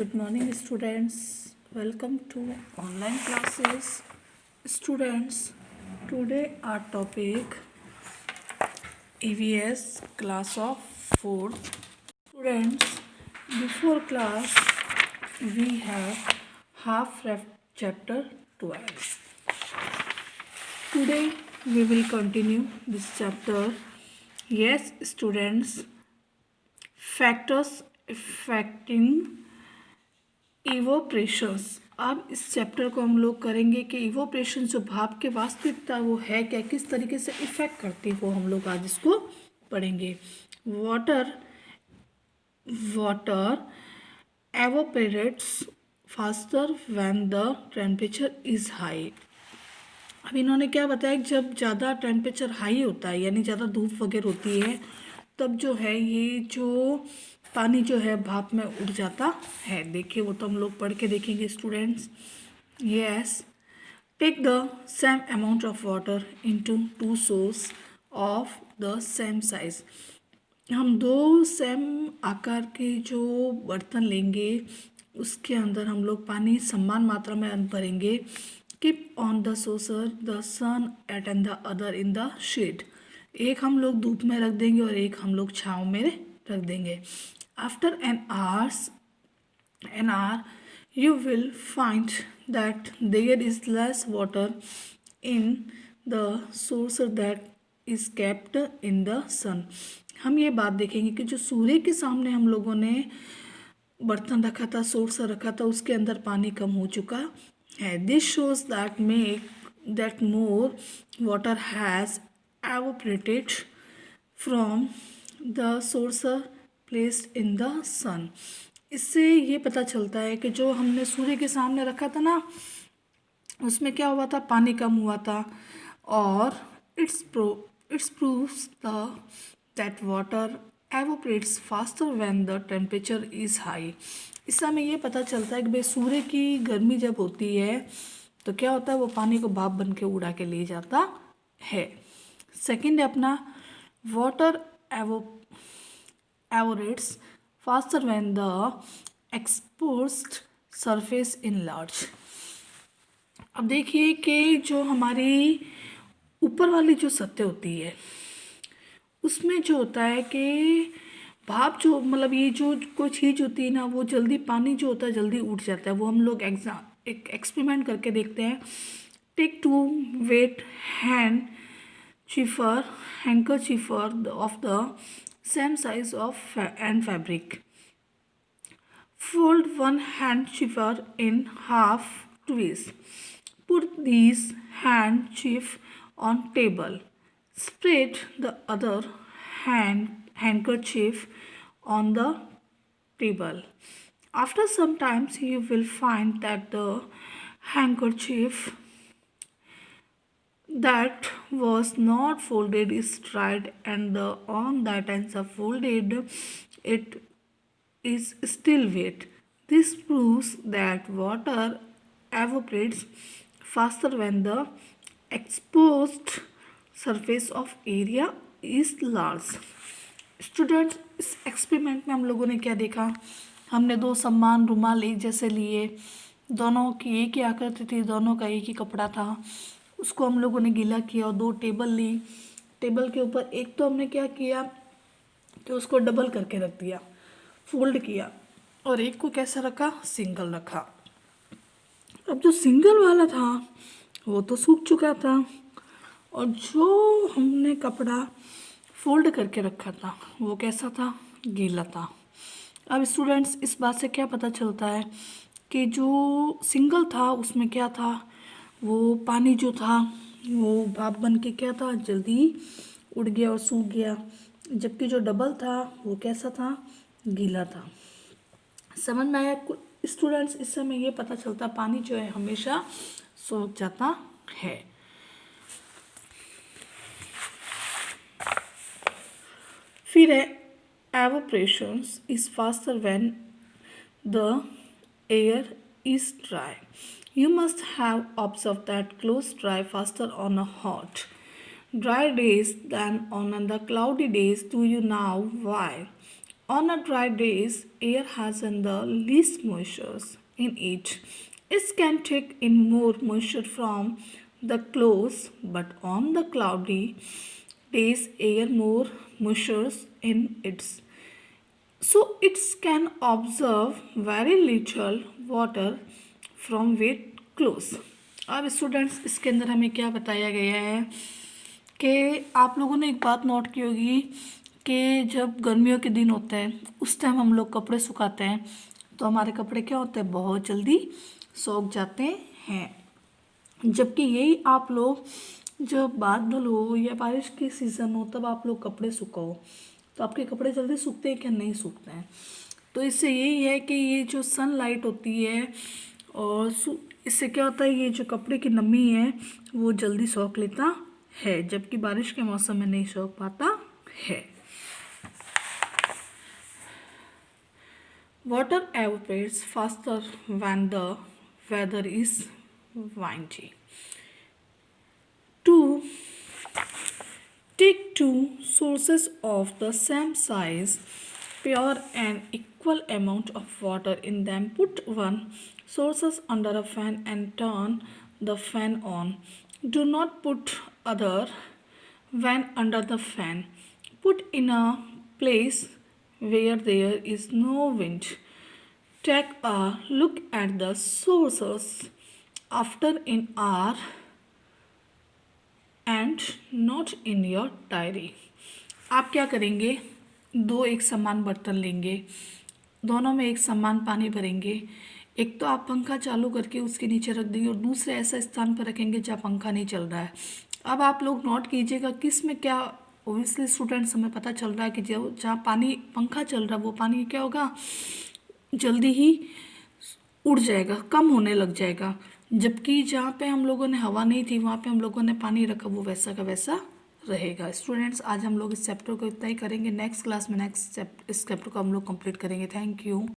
Good morning, students. Welcome to online classes. Students, today our topic EVS class of 4th. Students, before class we have half left chapter 12. Today we will continue this chapter. Yes, students, factors affecting इवोप्रेशंस। अब इस chapter को हम लोग करेंगे कि इवोप्रेशन जो भाप के वास्तविकता वो है क्या, किस तरीके से इफेक्ट करती है, वो हम लोग आज इसको पढ़ेंगे। Water water evaporates faster when the temperature is high. अब इन्होंने क्या बताया, जब ज़्यादा टेम्परेचर हाई होता है यानी ज़्यादा धूप वगैरह होती है तब जो है ये जो पानी जो है भाप में उड़ जाता है। देखिए वो तो हम लोग पढ़ के देखेंगे students. Yes, take the same amount of water into two source of the same size. हम दो सेम आकार के जो बर्तन लेंगे उसके अंदर हम लोग पानी समान मात्रा में भरेंगे। Keep on the saucer the sun at and the other in the shade. एक हम लोग धूप में रख देंगे और एक हम लोग छाँव में रख देंगे। After an hour you will find that there is less water in the source that is kept in the sun। हम ये बात देखेंगे कि जो सूर्य के सामने हम लोगों ने बर्तन रखा था, सोर्स रखा था, उसके अंदर पानी कम हो चुका है। This shows that more water has evaporated from the source placed in the sun। इससे ये पता चलता है कि जो हमने सूर्य के सामने रखा था ना उसमें क्या हुआ था, पानी कम हुआ था। और it's proves that water evaporates faster when the temperature is high. इससे हमें ये पता चलता है कि भाई सूर्य की गर्मी जब होती है तो क्या होता है, वो पानी को भाप बन के उड़ा के ले जाता है। सेकेंड है अपना water evaporates faster when the exposed surface enlarge. अब देखिए कि जो हमारी ऊपर वाली जो सतह होती है उसमें जो होता है कि भाप जो मतलब ये जो कोई चीज़ होती है ना वो जल्दी पानी जो होता है जल्दी उठ जाता है। वो हम लोग एक एक्सपेरिमेंट करके देखते हैं। Take two wet handkerchief of the same size of and fabric. Fold one handkerchief in half twice. Put these handkerchief on table. Spread the other handkerchief on the table. After some time you will find that the handkerchief that was not folded is dried and the on that ends up folded it is still wet. This proves that water evaporates faster when the exposed surface of area is large। Students, इस experiment में हम लोगों ने क्या देखा, हमने दो समान रुमाल एक जैसे लिए, दोनों की एक ही आकृति थी, दोनों का एक ही कपड़ा था। उसको हम लोगों ने गीला किया और दो टेबल ली। टेबल के ऊपर एक तो हमने क्या किया कि उसको डबल करके रख दिया, फोल्ड किया, और एक को कैसा रखा, सिंगल रखा। अब जो सिंगल वाला था वो तो सूख चुका था और जो हमने कपड़ा फोल्ड करके रखा था वो कैसा था, गीला था। अब स्टूडेंट्स, इस बात से क्या पता चलता है कि जो सिंगल था उसमें क्या था, वो पानी जो था वो भाप बन के क्या था, जल्दी उड़ गया और सूख गया। जबकि जो डबल था वो कैसा था, गीला था। समझ में आया स्टूडेंट्स? इस समय ये पता चलता पानी जो है हमेशा सूख जाता है। फिर है evaporations is faster when the air is dry. You must have observed that clothes dry faster on a hot, dry days than on the cloudy days. Do you know why? On a dry days, air has in the least moisture in it. It can take in more moisture from the clothes, but on the cloudy days, air more moisture in it. So it can observe very little water from wet clothes. अब students इसके अंदर हमें क्या बताया गया है कि आप लोगों ने एक बात नोट की होगी कि जब गर्मियों के दिन होते हैं उस टाइम हम लोग कपड़े सुखाते हैं तो हमारे कपड़े क्या होते हैं, बहुत जल्दी सूख जाते हैं। जबकि यही आप लोग जब बादल हो या बारिश के सीज़न हो तब आप लोग कपड़े सुखाओ तो आपके कपड़े जल्दी सूखते हैं क्या, नहीं सूखते हैं। तो इससे यही है कि ये जो सनलाइट होती है और इससे क्या होता है, ये जो कपड़े की नमी है वो जल्दी सोख लेता है, जबकि बारिश के मौसम में नहीं सोख पाता है। Water evaporates faster when the weather is windy. Take two sources of the same size, pour an equal amount of water in them, put one sources under a fan and turn the fan on. Do not put other one under the fan. Put in a place where there is no wind. Take a look at the sources after an hour and note in your diary. आप क्या करेंगे, दो एक समान बर्तन लेंगे, दोनों में एक समान पानी भरेंगे। एक तो आप पंखा चालू करके उसके नीचे रख देंगे और दूसरे ऐसा स्थान पर रखेंगे जहाँ पंखा नहीं चल रहा है। अब आप लोग नोट कीजिएगा किस में क्या, ओबियसली स्टूडेंट्स हमें पता चल रहा है कि जो जहाँ पानी पंखा चल रहा है वो पानी क्या होगा, जल्दी ही उड़ जाएगा, कम होने लग जाएगा। जबकि जहाँ पे हम लोगों ने हवा नहीं थी वहाँ पे हम लोगों ने पानी रखा वो वैसा का वैसा रहेगा। स्टूडेंट्स आज हम लोग इस चैप्टर को इतना ही करेंगे, नेक्स्ट क्लास में इस चैप्टर को हम लोग कंप्लीट करेंगे। Thank you.